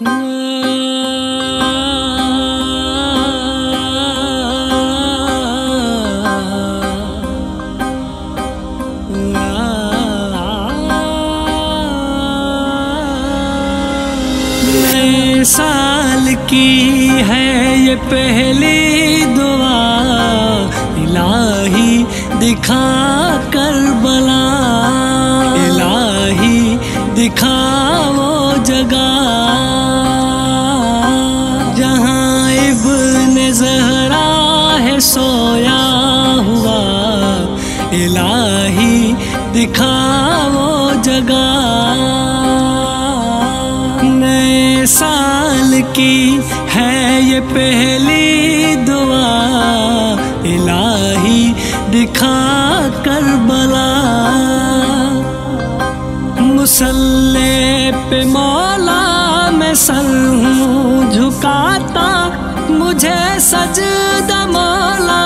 نئے سال کی ہے یہ پہلی دعا، الہی دکھا کربلا، الہی دکھا وہ جگہ جہاں ابن زہرا ہے سویا ہوا، الہی دکھا وہ جگہ۔ نئے سال کی ہے یہ پہلی دعا، الہی دکھا کربلا، مصلی پہ مولا میں سر ہوں جھکاتا، مجھے سجدہ مولا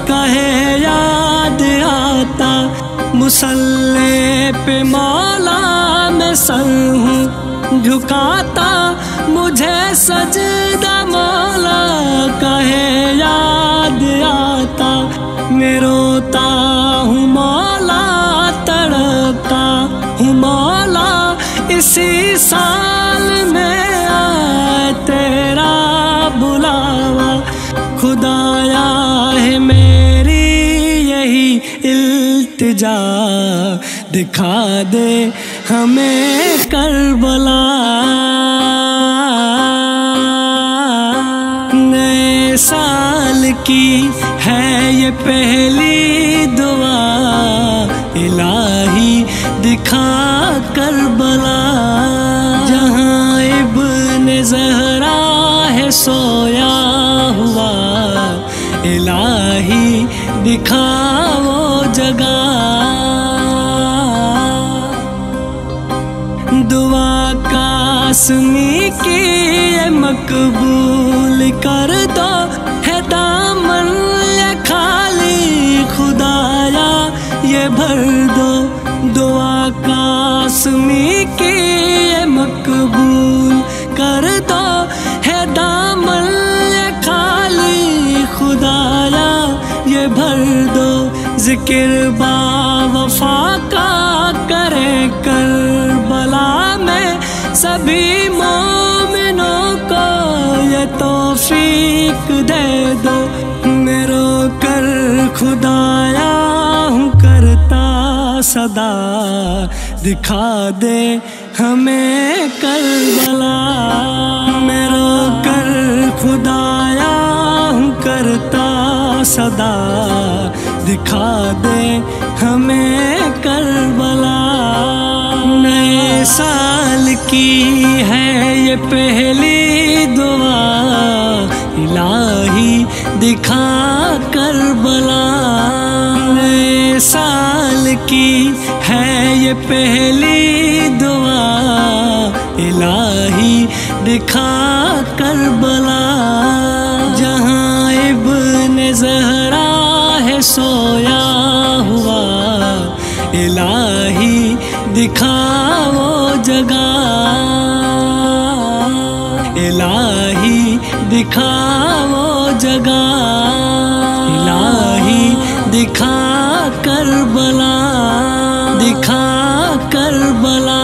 کا ہے یاد آتا، مصلی پہ مولا میں سر ہوں جھکاتا، مجھے سجدہ مولا کا ہے یاد آتا، میں روتا ہوں مولا تڑپتا ہوں مولا، اسی سال میں آئے تیرا بلاوا، خدایا ہے میری یہی التجا، دکھا دے ہمیں کربلا۔ نئے سال کی ہے یہ پہلی دعا، الہی دکھا کربلا، جہاں ابن زہرا ہے سویا ہوا، الہی دکھا وہ جگہ۔ دعا قاسمی کی مقبول کر دو، ہے دامن یہ خالی خدایا یہ بھر دو، دعا قاسمی کی مقبول کر دو، ہے دامن یہ خالی خدایا یہ بھر دو، ذکر با وفا کا کرے کربلا میں سبھی مومنوں کو یہ توفیق دے دو، میں رو کر خدایا ہوں کرتا صدا، دکھا دے ہمیں کربلا، میں رو کر خدایا ہوں کرتا صدا، دکھا دے ہمیں کربلا۔ نئے سال کی ہے یہ پہلی دعا، الہی دکھا کربلا، نئے سال کی ہے یہ پہلی دعا، الہی دکھا کربلا، جہاں ابن زہرا ہے سویا ہوا، الہی دکھا وہ جگہ، الہی دکھا وہ جگہ، الہی دکھا کربلا، دکھا کربلا۔